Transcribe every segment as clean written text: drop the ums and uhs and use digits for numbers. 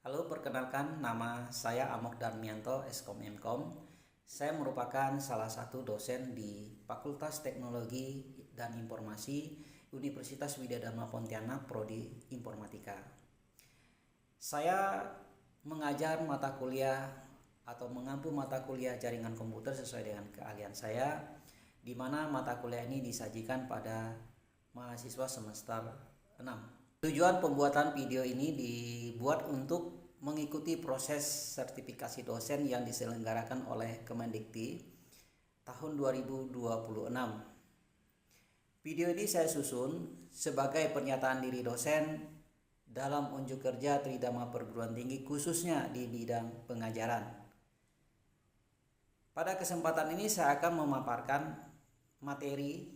Halo, perkenalkan nama saya Amok Darmianto, Eskom Mkom. Saya merupakan salah satu dosen di Fakultas Teknologi dan Informasi Universitas Widyadharma Pontianak, Prodi Informatika. Saya mengajar mata kuliah atau mengampu mata kuliah jaringan komputer sesuai dengan keahlian saya, di mana mata kuliah ini disajikan pada mahasiswa semester 6. Tujuan pembuatan video ini dibuat untuk mengikuti proses sertifikasi dosen yang diselenggarakan oleh Kemendikti tahun 2026. Video ini saya susun sebagai pernyataan diri dosen dalam unjuk kerja Tridharma Perguruan Tinggi khususnya di bidang pengajaran. Pada kesempatan ini saya akan memaparkan materi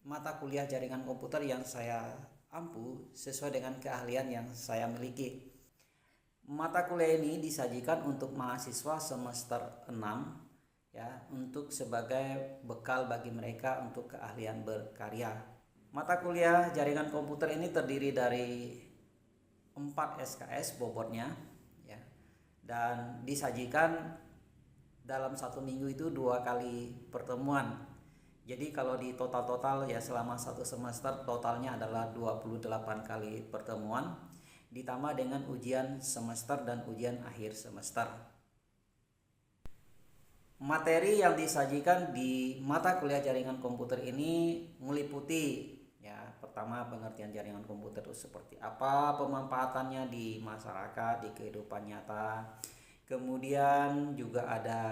mata kuliah jaringan komputer yang saya ampu sesuai dengan keahlian yang saya miliki. Mata kuliah ini disajikan untuk mahasiswa semester 6 ya, untuk sebagai bekal bagi mereka untuk keahlian berkarya. Mata kuliah jaringan komputer ini terdiri dari 4 SKS bobotnya ya, dan disajikan dalam satu minggu itu 2 kali pertemuan. Jadi kalau di total ya selama satu semester totalnya adalah 28 kali pertemuan, ditambah dengan ujian semester dan ujian akhir semester. Materi yang disajikan di mata kuliah jaringan komputer ini meliputi ya, pertama pengertian jaringan komputer itu seperti apa, pemanfaatannya di masyarakat, di kehidupan nyata. Kemudian juga ada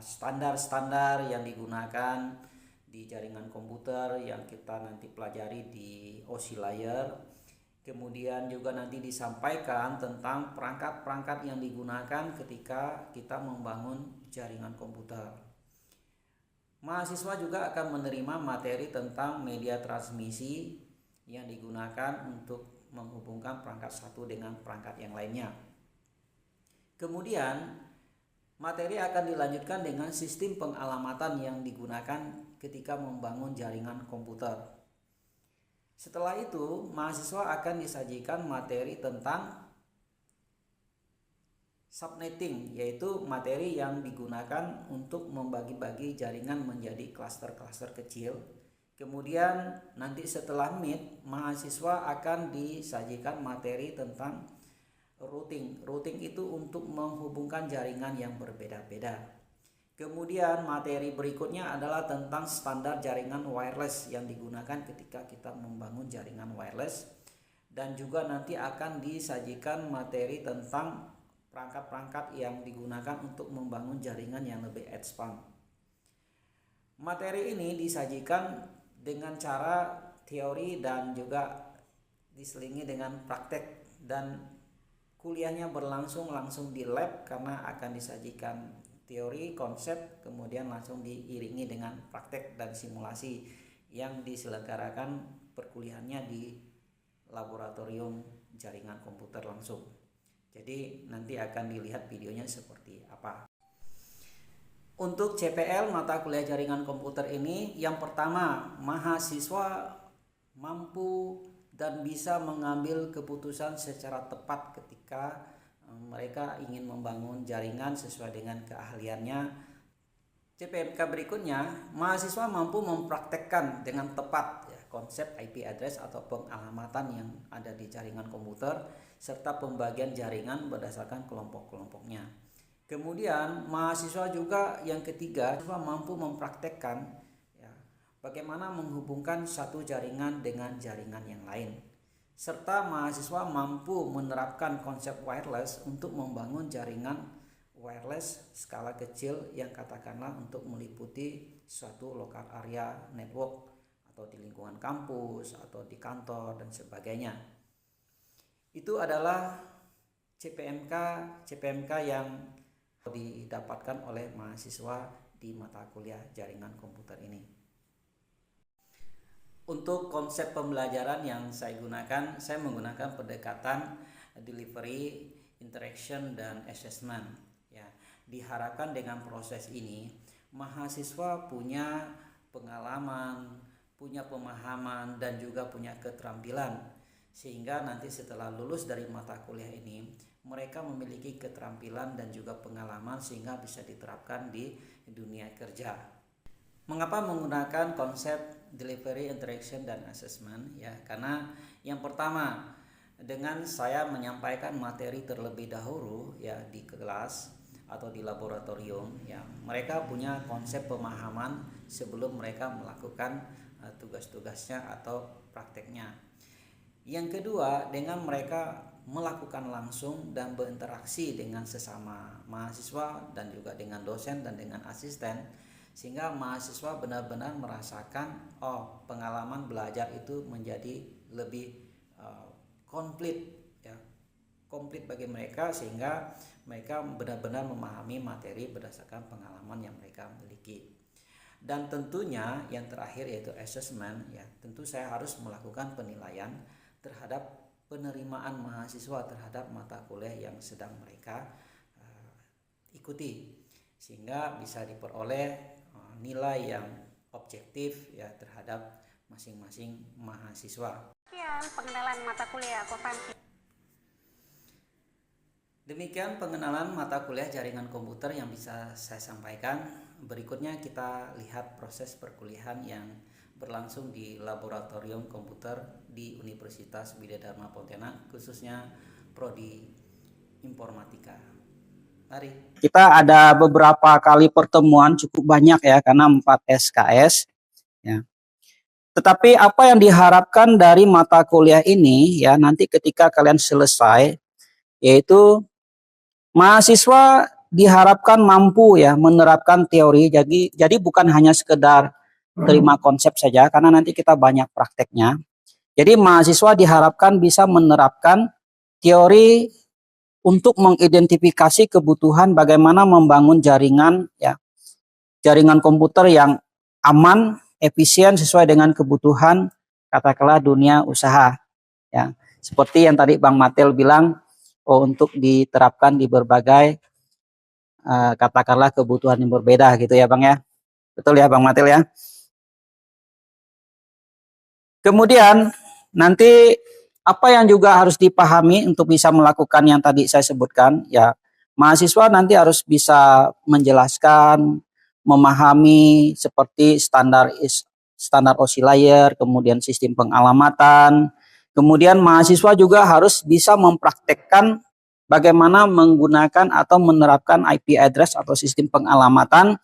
standar-standar yang digunakan di jaringan komputer yang kita nanti pelajari di OSI layer. Kemudian juga nanti disampaikan tentang perangkat-perangkat yang digunakan ketika kita membangun jaringan komputer. Mahasiswa juga akan menerima materi tentang media transmisi yang digunakan untuk menghubungkan perangkat satu dengan perangkat yang lainnya. Kemudian materi akan dilanjutkan dengan sistem pengalamatan yang digunakan ketika membangun jaringan komputer. Setelah itu, mahasiswa akan disajikan materi tentang subnetting, yaitu materi yang digunakan untuk membagi-bagi jaringan menjadi klaster-klaster kecil. Kemudian nanti setelah meet, mahasiswa akan disajikan materi tentang routing. Routing itu untuk menghubungkan jaringan yang berbeda-beda. Kemudian materi berikutnya adalah tentang standar jaringan wireless yang digunakan ketika kita membangun jaringan wireless, dan juga nanti akan disajikan materi tentang perangkat-perangkat yang digunakan untuk membangun jaringan yang lebih advance. Materi ini disajikan dengan cara teori dan juga diselingi dengan praktek, dan kuliahnya berlangsung langsung di lab karena akan disajikan teori, konsep, kemudian langsung diiringi dengan praktek dan simulasi yang diselenggarakan perkuliahannya di laboratorium jaringan komputer langsung. Jadi nanti akan dilihat videonya seperti apa. Untuk CPL mata kuliah jaringan komputer ini, yang pertama, mahasiswa mampu dan bisa mengambil keputusan secara tepat ketika mereka ingin membangun jaringan sesuai dengan keahliannya. CPMK berikutnya, mahasiswa mampu mempraktekkan dengan tepat ya, konsep IP address atau pengalamatan yang ada di jaringan komputer serta pembagian jaringan berdasarkan kelompok-kelompoknya. Kemudian mahasiswa juga yang ketiga, mahasiswa mampu mempraktekkan ya, bagaimana menghubungkan satu jaringan dengan jaringan yang lain. Serta mahasiswa mampu menerapkan konsep wireless untuk membangun jaringan wireless skala kecil yang katakanlah untuk meliputi suatu lokal area network atau di lingkungan kampus atau di kantor dan sebagainya. Itu adalah CPMK yang didapatkan oleh mahasiswa di mata kuliah jaringan komputer ini. Untuk konsep pembelajaran yang saya gunakan, saya menggunakan pendekatan delivery, interaction, dan assessment. Ya, diharapkan dengan proses ini mahasiswa punya pengalaman, punya pemahaman, dan juga punya keterampilan, sehingga nanti setelah lulus dari mata kuliah ini mereka memiliki keterampilan dan juga pengalaman sehingga bisa diterapkan di dunia kerja. Mengapa menggunakan konsep delivery, interaction, dan assessment? Ya, karena yang pertama, dengan saya menyampaikan materi terlebih dahulu ya di kelas atau di laboratorium, ya mereka punya konsep pemahaman sebelum mereka melakukan tugas-tugasnya atau prakteknya. Yang kedua, dengan mereka melakukan langsung dan berinteraksi dengan sesama mahasiswa dan juga dengan dosen dan dengan asisten, sehingga mahasiswa benar-benar merasakan pengalaman belajar itu menjadi lebih komplit ya, komplit bagi mereka, sehingga mereka benar-benar memahami materi berdasarkan pengalaman yang mereka miliki. Dan tentunya yang terakhir yaitu assessment, ya tentu saya harus melakukan penilaian terhadap penerimaan mahasiswa terhadap mata kuliah yang sedang mereka ikuti, sehingga bisa diperoleh nilai yang objektif ya terhadap masing-masing mahasiswa. Sekian pengenalan mata kuliah akuntansi. Demikian pengenalan mata kuliah jaringan komputer yang bisa saya sampaikan. Berikutnya kita lihat proses perkuliahan yang berlangsung di laboratorium komputer di Universitas Widya Dharma Pontianak, khususnya prodi informatika. Mari. Kita ada beberapa kali pertemuan, cukup banyak ya, karena 4 SKS ya. Tetapi apa yang diharapkan dari mata kuliah ini ya, nanti ketika kalian selesai, yaitu mahasiswa diharapkan mampu ya menerapkan teori. Jadi bukan hanya sekedar terima konsep saja, karena nanti kita banyak prakteknya. Jadi mahasiswa diharapkan bisa menerapkan teori untuk mengidentifikasi kebutuhan bagaimana membangun jaringan ya, jaringan komputer yang aman, efisien sesuai dengan kebutuhan katakanlah dunia usaha ya. Seperti yang tadi Bang Matil bilang, untuk diterapkan di berbagai katakanlah kebutuhan yang berbeda gitu ya Bang ya. Betul ya Bang Matil ya. Kemudian nanti apa yang juga harus dipahami untuk bisa melakukan yang tadi saya sebutkan ya, mahasiswa nanti harus bisa menjelaskan, memahami seperti standar oscillator, kemudian sistem pengalamatan. Kemudian mahasiswa juga harus bisa mempraktekkan bagaimana menggunakan atau menerapkan IP address atau sistem pengalamatan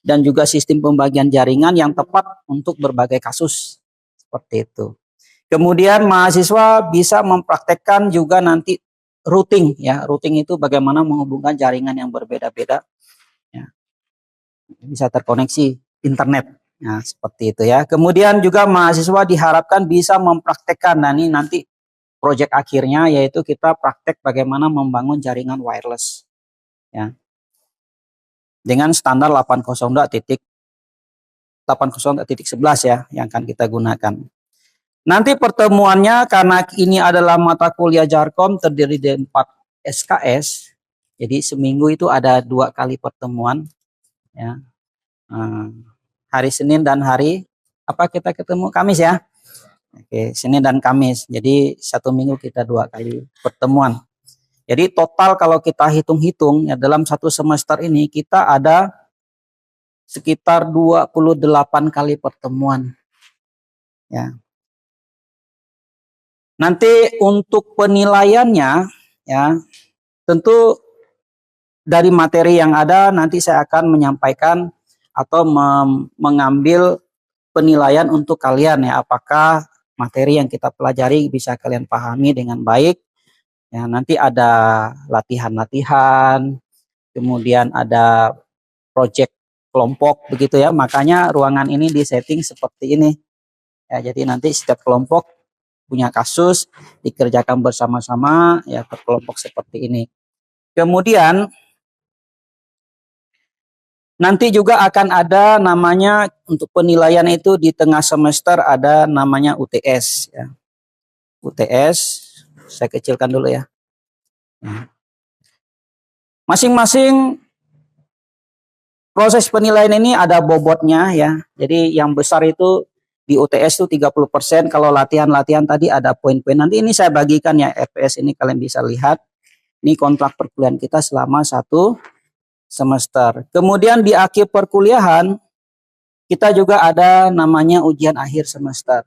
dan juga sistem pembagian jaringan yang tepat untuk berbagai kasus. Seperti itu. Kemudian mahasiswa bisa mempraktekkan juga nanti routing ya. Routing itu bagaimana menghubungkan jaringan yang berbeda-beda ya. Bisa terkoneksi internet. Nah, seperti itu ya. Kemudian juga mahasiswa diharapkan bisa mempraktekkan, nah ini nanti proyek akhirnya yaitu kita praktek bagaimana membangun jaringan wireless ya. Dengan standar 802.11 ya yang akan kita gunakan. Nanti pertemuannya karena ini adalah mata kuliah Jarkom terdiri dari 4 SKS. Jadi seminggu itu ada 2 kali pertemuan ya. Hari Senin dan hari apa kita ketemu? Kamis ya. Oke, Senin dan Kamis. Jadi 1 minggu kita 2 kali pertemuan. Jadi total kalau kita hitung-hitung ya dalam 1 semester ini kita ada sekitar 28 kali pertemuan. Ya. Nanti untuk penilaiannya ya tentu dari materi yang ada nanti saya akan menyampaikan atau mengambil penilaian untuk kalian ya, apakah materi yang kita pelajari bisa kalian pahami dengan baik. Ya, nanti ada latihan-latihan, kemudian ada proyek kelompok begitu ya. Makanya ruangan ini disetting seperti ini. Ya, jadi nanti setiap kelompok punya kasus dikerjakan bersama-sama ya, berkelompok seperti ini. Kemudian nanti juga akan ada namanya untuk penilaian itu di tengah semester ada namanya UTS ya. UTS saya kecilkan dulu ya. Masing-masing proses penilaian ini ada bobotnya ya. Jadi yang besar itu di UTS itu 30%, kalau latihan-latihan tadi ada poin-poin. Nanti ini saya bagikan ya, FPS ini kalian bisa lihat. Ini kontrak perkuliahan kita selama 1 semester. Kemudian di akhir perkuliahan kita juga ada namanya ujian akhir semester.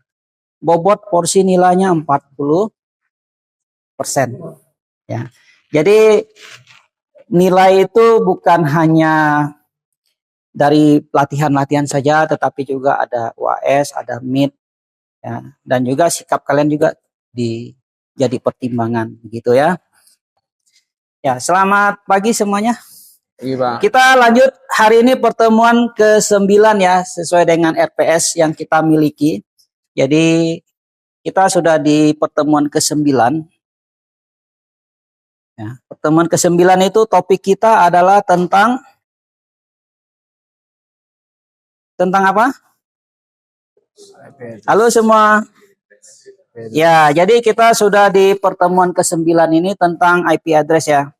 Bobot porsi nilainya 40%. Ya. Jadi nilai itu bukan hanya dari latihan-latihan saja, tetapi juga ada UAS, ada MIT, ya, dan juga sikap kalian juga jadi pertimbangan, gitu ya. Ya, selamat pagi semuanya. Iya, Kita lanjut hari ini pertemuan ke-9 ya, sesuai dengan RPS yang kita miliki. Jadi kita sudah di pertemuan ke-9. Ya, pertemuan ke-9 itu topik kita adalah tentang apa? Halo semua. Ya, jadi kita sudah di pertemuan ke-9 ini tentang IP address ya.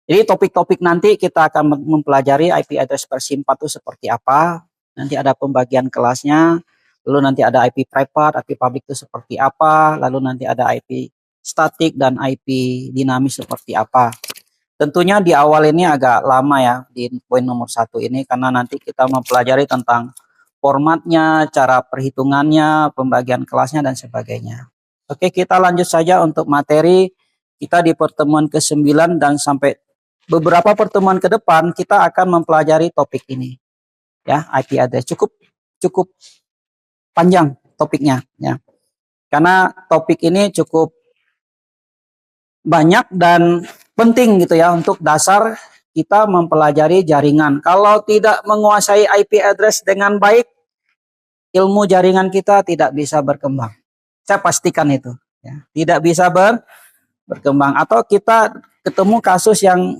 Jadi topik-topik nanti kita akan mempelajari IP address versi 4 itu seperti apa. Nanti ada pembagian kelasnya. Lalu nanti ada IP private, IP public itu seperti apa. Lalu nanti ada IP static dan IP dinamis seperti apa. Tentunya di awal ini agak lama ya di poin nomor 1 ini. Karena nanti kita mempelajari tentang formatnya, cara perhitungannya, pembagian kelasnya, dan sebagainya. Oke, kita lanjut saja untuk materi kita di pertemuan ke-9 dan sampai beberapa pertemuan ke depan kita akan mempelajari topik ini. Ya, IP address cukup panjang topiknya ya. Karena topik ini cukup banyak dan penting gitu ya untuk dasar kita mempelajari jaringan. Kalau tidak menguasai IP address dengan baik, ilmu jaringan kita tidak bisa berkembang. Saya pastikan itu. Ya. Tidak bisa berkembang. Atau kita ketemu kasus yang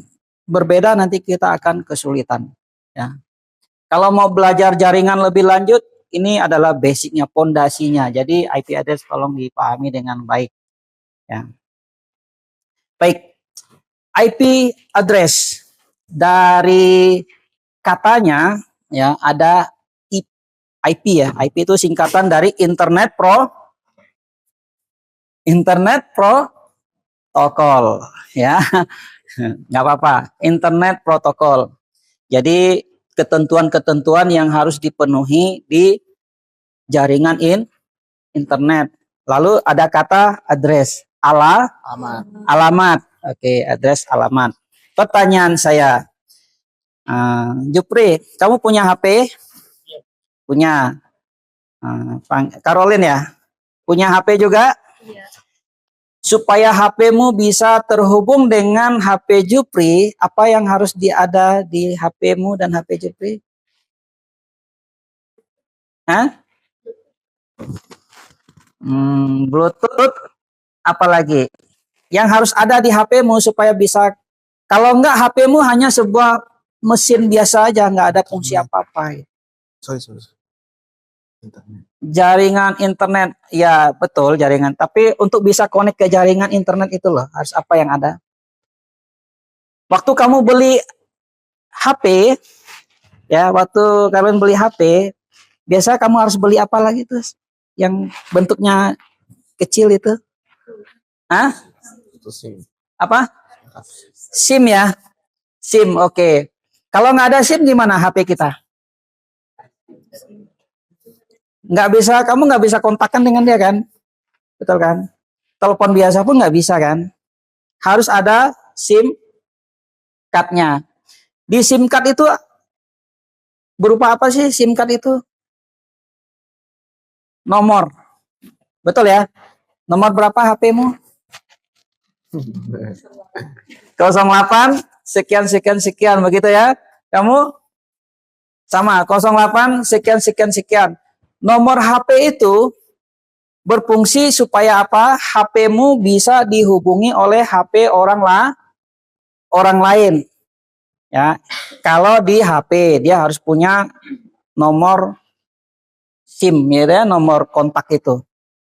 berbeda, nanti kita akan kesulitan. Ya. Kalau mau belajar jaringan lebih lanjut, ini adalah basicnya, pondasinya. Jadi IP address tolong dipahami dengan baik. Ya. Baik, IP address dari katanya ya ada IP ya. IP itu singkatan dari Internet Protocol ya. Nggak apa-apa. Internet Protocol. Jadi ketentuan-ketentuan yang harus dipenuhi di jaringan internet. Lalu ada kata address, alamat. Oke, address alamat. Pertanyaan saya, Jupri, kamu punya HP? Punya. Caroline ya? Punya HP juga? Iya. Supaya HP-mu bisa terhubung dengan HP Jupri, apa yang harus ada di HP-mu dan HP Jupri? Hah? Bluetooth, apalagi? Yang harus ada di HP-mu supaya bisa, kalau enggak HP-mu hanya sebuah mesin biasa aja, enggak ada fungsi apa-apa. Sorry. Jaringan internet, ya betul jaringan. Tapi untuk bisa connect ke jaringan internet itu loh, harus apa yang ada? Waktu kamu beli HP, ya waktu kalian beli HP, biasa kamu harus beli apa lagi tuh? Yang bentuknya kecil itu? Hah? Apa? SIM ya? SIM, oke. Kalau nggak ada SIM gimana HP kita? Kamu nggak bisa kontakkan dengan dia kan? Betul kan? Telepon biasa pun nggak bisa kan? Harus ada SIM card-nya. Di SIM card itu berupa apa sih SIM card itu? Nomor. Betul ya? Nomor berapa HP-mu? 08 sekian begitu ya. Kamu sama 08 sekian. Nomor HP itu berfungsi supaya apa? HP-mu bisa dihubungi oleh HP orang lain. Ya. Kalau di HP dia harus punya nomor SIM ya, nomor kontak itu.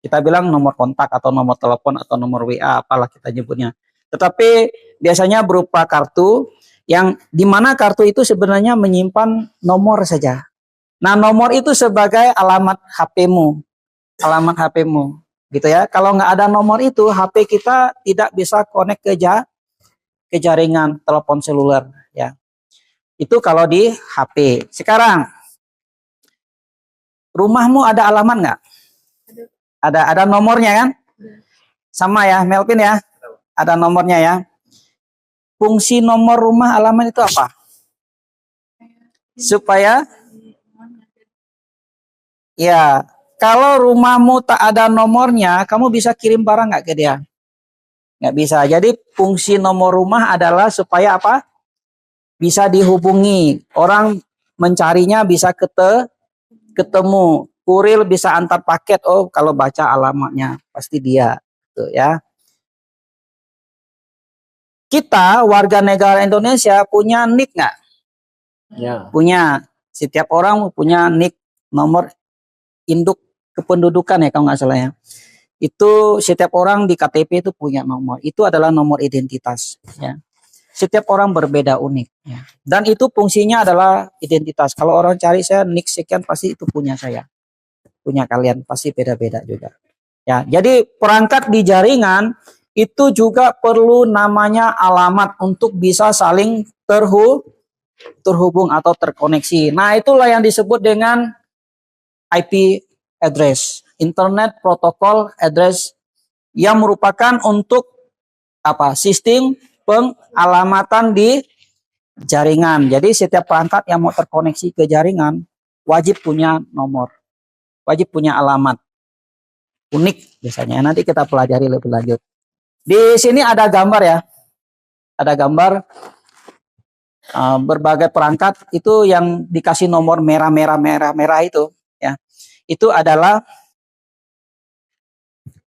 Kita bilang nomor kontak atau nomor telepon atau nomor WA apalah kita nyebutnya. Tetapi biasanya berupa kartu yang dimana kartu itu sebenarnya menyimpan nomor saja. Nah, nomor itu sebagai alamat HP-mu. Gitu ya. Kalau nggak ada nomor itu, HP kita tidak bisa connect ke ke jaringan telepon seluler ya. Itu kalau di HP. Sekarang rumahmu ada alamat nggak? Ada nomornya kan? Sama ya, Melvin ya? Ada nomornya ya. Fungsi nomor rumah alamat itu apa? Supaya ya, kalau rumahmu tak ada nomornya, kamu bisa kirim barang nggak ke dia? Nggak bisa. Jadi fungsi nomor rumah adalah supaya apa? Bisa dihubungi. Orang mencarinya bisa ketemu. Kurir bisa antar paket. Oh, kalau baca alamatnya pasti dia. Tuh ya. Kita warga negara Indonesia punya NIK nggak? Ya. Punya. Setiap orang punya NIK, nomor induk kependudukan ya kalau nggak salah ya. Itu setiap orang di KTP itu punya nomor. Itu adalah nomor identitas. Ya. Setiap orang berbeda unik. Ya. Dan itu fungsinya adalah identitas. Kalau orang cari saya NIK sekian pasti itu punya saya. Punya kalian pasti beda-beda juga. Ya, jadi perangkat di jaringan itu juga perlu namanya alamat untuk bisa saling terhubung atau terkoneksi. Nah, itulah yang disebut dengan IP address, Internet Protocol Address, yang merupakan untuk apa? Sistem pengalamatan di jaringan. Jadi setiap perangkat yang mau terkoneksi ke jaringan wajib punya nomor, wajib punya alamat unik biasanya. Nanti kita pelajari lebih lanjut. Di sini ada gambar ya, ada gambar berbagai perangkat itu yang dikasih nomor merah itu ya. Itu adalah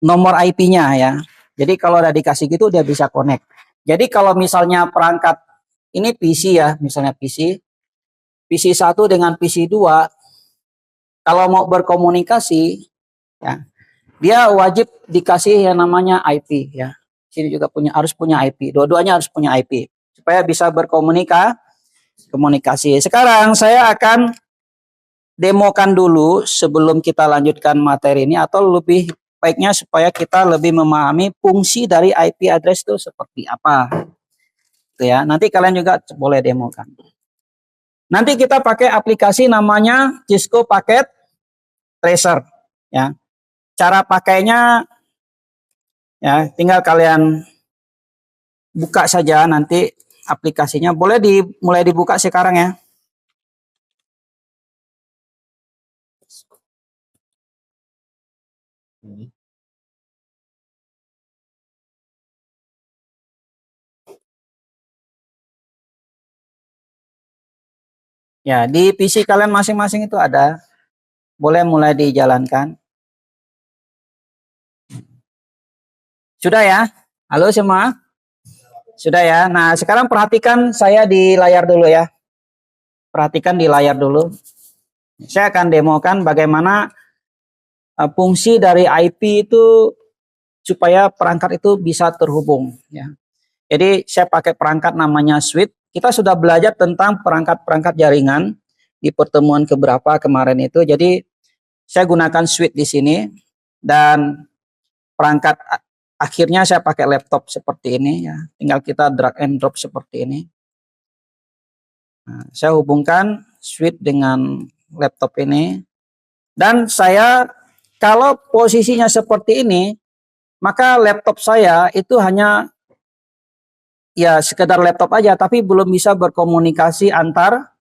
nomor IP-nya ya. Jadi kalau udah dikasih gitu dia bisa connect. Jadi kalau misalnya perangkat ini PC ya, misalnya PC 1 dengan PC 2 kalau mau berkomunikasi ya, dia wajib dikasih yang namanya IP ya. Sini juga harus punya IP. Dua-duanya harus punya IP supaya bisa komunikasi. Sekarang saya akan demokan dulu sebelum kita lanjutkan materi ini, atau lebih baiknya supaya kita lebih memahami fungsi dari IP address itu seperti apa. Itu ya. Nanti kalian juga boleh demokan. Nanti kita pakai aplikasi namanya Cisco Packet Tracer ya. Cara pakainya ya, tinggal kalian buka saja nanti aplikasinya. Mulai dibuka sekarang ya. Ya, di PC kalian masing-masing itu ada. Boleh mulai dijalankan. Sudah ya? Halo semua? Sudah ya? Nah, sekarang perhatikan saya di layar dulu ya. Perhatikan di layar dulu. Saya akan demokan bagaimana fungsi dari IP itu supaya perangkat itu bisa terhubung ya. Jadi saya pakai perangkat namanya switch. Kita sudah belajar tentang perangkat-perangkat jaringan di pertemuan keberapa kemarin itu. Jadi saya gunakan switch di sini, dan perangkat akhirnya saya pakai laptop seperti ini ya. Tinggal kita drag and drop seperti ini. Nah, saya hubungkan switch dengan laptop ini, dan saya kalau posisinya seperti ini, maka laptop saya itu hanya ya sekedar laptop aja, tapi belum bisa berkomunikasi antar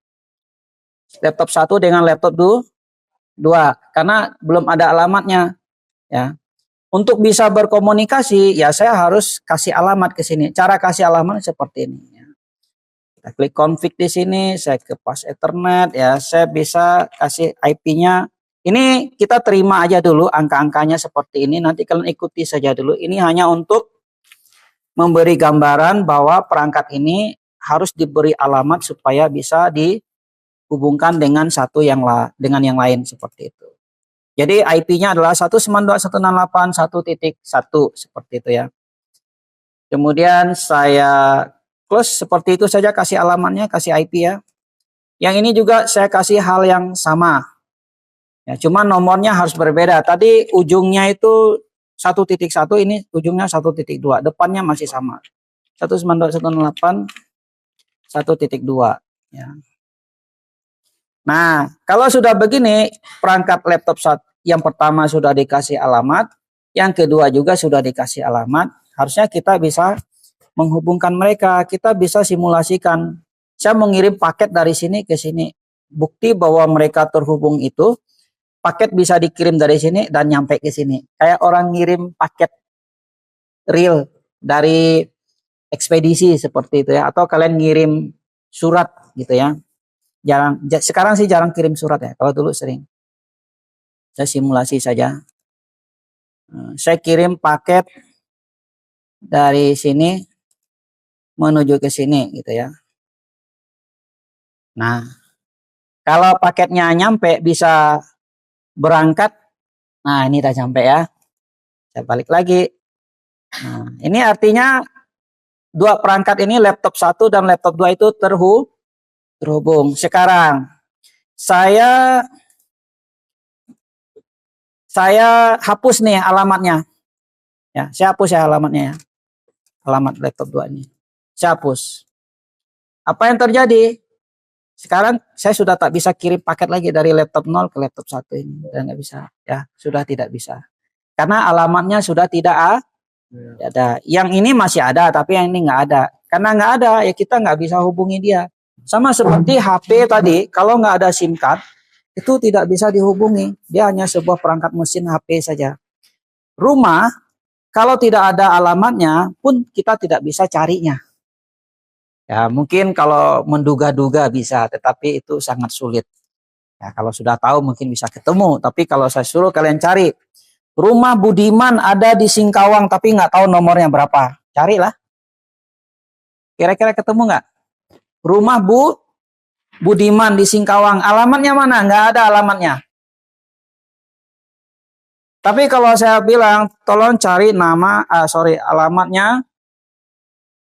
laptop 1 dengan laptop 2 karena belum ada alamatnya ya. Untuk bisa berkomunikasi ya saya harus kasih alamat ke sini. Cara kasih alamat seperti ini ya. Kita klik config di sini, saya ke pas Ethernet ya, saya bisa kasih IP-nya. Ini kita terima aja dulu angka-angkanya seperti ini, nanti kalian ikuti saja dulu. Ini hanya untuk memberi gambaran bahwa perangkat ini harus diberi alamat supaya bisa dihubungkan dengan dengan yang lain seperti itu. Jadi IP-nya adalah 192.168.1.1 seperti itu ya. Kemudian saya close seperti itu saja, kasih alamatnya, kasih IP ya. Yang ini juga saya kasih hal yang sama. Ya, cuma nomornya harus berbeda. Tadi ujungnya itu 1.1, ini ujungnya 1.2, depannya masih sama. 192.168.1.2 ya. Nah, kalau sudah begini, perangkat laptop yang pertama sudah dikasih alamat, yang kedua juga sudah dikasih alamat, harusnya kita bisa menghubungkan mereka, kita bisa simulasikan. Saya mengirim paket dari sini ke sini. Bukti bahwa mereka terhubung itu, paket bisa dikirim dari sini dan nyampe ke sini. Kayak orang ngirim paket real dari ekspedisi seperti itu ya, atau kalian ngirim surat gitu ya. Sekarang sih jarang kirim surat ya, kalau dulu sering. Saya simulasi saja. Saya kirim paket dari sini menuju ke sini gitu ya. Nah, kalau paketnya nyampe bisa berangkat, nah ini udah sampai ya. Saya balik lagi. Nah, ini artinya dua perangkat ini, laptop 1 dan laptop 2 itu terhubung. Sekarang saya hapus nih alamatnya. Ya, saya hapus ya alamatnya ya. Alamat laptop 2 ini. Saya hapus. Apa yang terjadi? Sekarang saya sudah tak bisa kirim paket lagi dari laptop 0 ke laptop 1 ini. Dan nggak bisa ya, sudah tidak bisa. Karena alamatnya sudah tidak ada. Yang ini masih ada, tapi yang ini nggak ada. Karena nggak ada, ya kita nggak bisa hubungi dia. Sama seperti HP tadi, kalau nggak ada SIM card, itu tidak bisa dihubungi. Dia hanya sebuah perangkat mesin HP saja. Rumah, kalau tidak ada alamatnya pun kita tidak bisa carinya. Ya, mungkin kalau menduga-duga bisa, tetapi itu sangat sulit. Ya, kalau sudah tahu mungkin bisa ketemu, tapi kalau saya suruh kalian cari, rumah Budiman ada di Singkawang, tapi nggak tahu nomornya berapa. Carilah. Kira-kira ketemu nggak? Rumah Budiman di Singkawang. Alamatnya mana? Nggak ada alamatnya. Tapi kalau saya bilang, tolong cari alamatnya.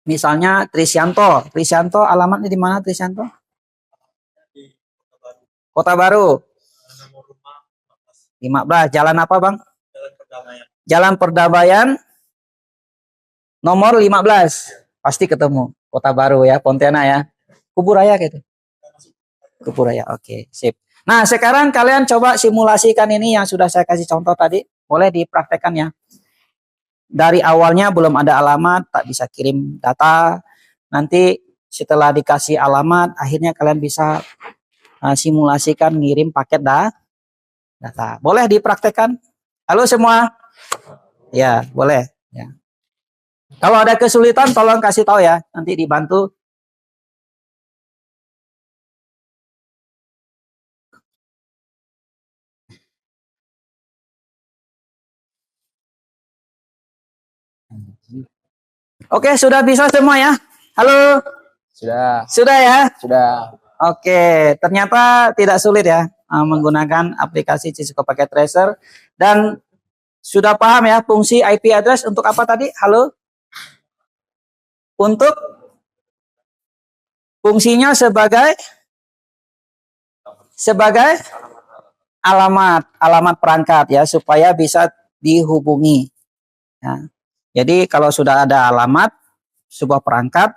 Misalnya Trisyanto. Trisyanto alamatnya di mana Trisyanto? Kota Baru. 15. Jalan apa bang? Jalan Perdamaian. Nomor 15. Pasti ketemu. Kota Baru ya, Pontianak ya. Kuburaya gitu. Kuburaya, oke, sip. Nah sekarang kalian coba simulasikan ini yang sudah saya kasih contoh tadi. Boleh dipraktekkan ya. Dari awalnya belum ada alamat, tak bisa kirim data. Nanti setelah dikasih alamat, akhirnya kalian bisa simulasikan ngirim paket data. Boleh dipraktekkan? Halo semua? Ya, boleh. Ya. Kalau ada kesulitan, tolong kasih tahu ya. Nanti dibantu. Oke, sudah bisa semua ya? Halo? Sudah. Sudah ya? Sudah. Oke, ternyata tidak sulit ya menggunakan aplikasi Cisco Packet Tracer. Dan sudah paham ya fungsi IP address untuk apa tadi? Halo? Untuk fungsinya sebagai alamat perangkat ya, supaya bisa dihubungi. Ya. Jadi kalau sudah ada alamat sebuah perangkat,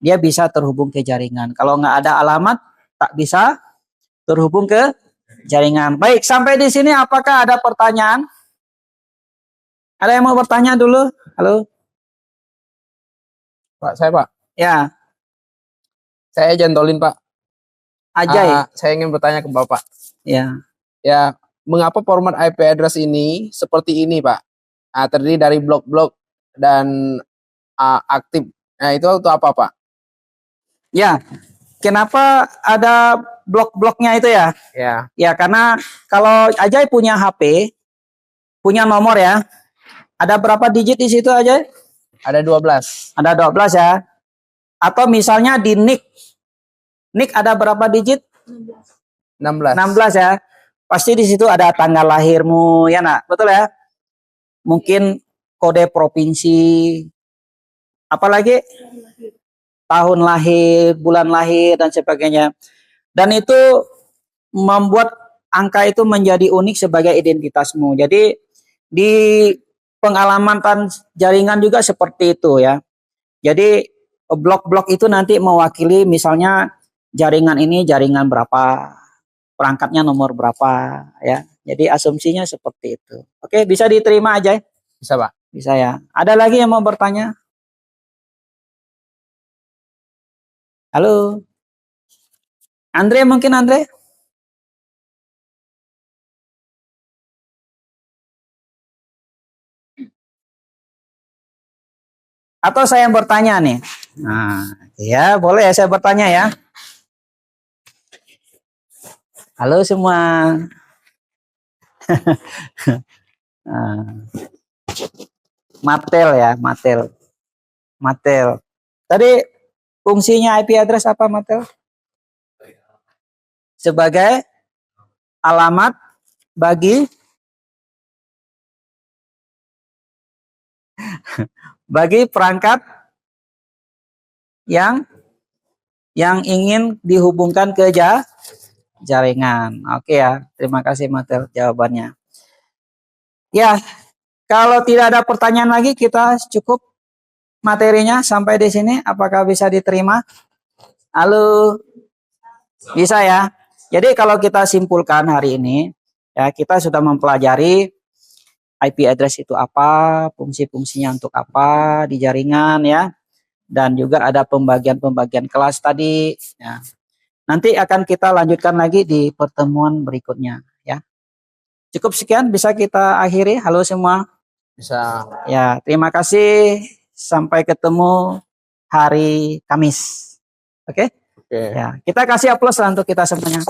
dia bisa terhubung ke jaringan. Kalau nggak ada alamat, tak bisa terhubung ke jaringan. Baik, sampai di sini apakah ada pertanyaan? Ada yang mau bertanya dulu? Halo? Pak, saya Pak. Ya. Saya Jantolin Pak. Ajay. Saya ingin bertanya ke Bapak. Ya. Ya, mengapa format IP address ini seperti ini Pak? Terdiri dari blok-blok dan aktif. Nah itu apa Pak? Ya. Kenapa ada blok-bloknya itu ya? Ya. Ya karena kalau Ajay punya HP, punya nomor ya. Ada berapa digit di situ Ajay? Ada 12. Ada 12 ya. Atau misalnya di NIK. NIK ada berapa digit? 16. 16 ya. Pasti di situ ada tanggal lahirmu ya nak, betul ya? Mungkin kode provinsi, apalagi tahun lahir, bulan lahir dan sebagainya. Dan itu membuat angka itu menjadi unik sebagai identitasmu. Jadi di pengalamatan jaringan juga seperti itu ya. Jadi blok-blok itu nanti mewakili misalnya jaringan ini jaringan berapa, perangkatnya nomor berapa ya. Jadi asumsinya seperti itu. Oke, bisa diterima aja. Bisa, Pak. Bisa ya. Ada lagi yang mau bertanya? Halo. Andre mungkin Andre? Atau saya yang bertanya nih? Nah, ya boleh ya saya bertanya ya. Halo semua. Nah, Matel ya, Matel. Matel. Tadi fungsinya IP address apa Matel? Sebagai alamat bagi perangkat yang ingin dihubungkan ke jaringan. Oke ya, terima kasih Matel jawabannya. Ya, kalau tidak ada pertanyaan lagi kita cukup materinya sampai di sini. Apakah bisa diterima? Halo, bisa ya. Jadi kalau kita simpulkan hari ini, ya kita sudah mempelajari IP address itu apa, fungsi-fungsinya untuk apa di jaringan ya, dan juga ada pembagian-pembagian kelas tadi. Ya. Nanti akan kita lanjutkan lagi di pertemuan berikutnya ya. Cukup sekian bisa kita akhiri. Halo semua. Bisa. Ya, terima kasih. Sampai ketemu hari Kamis. Oke? Oke. Ya, kita kasih aplaus lah untuk kita semuanya.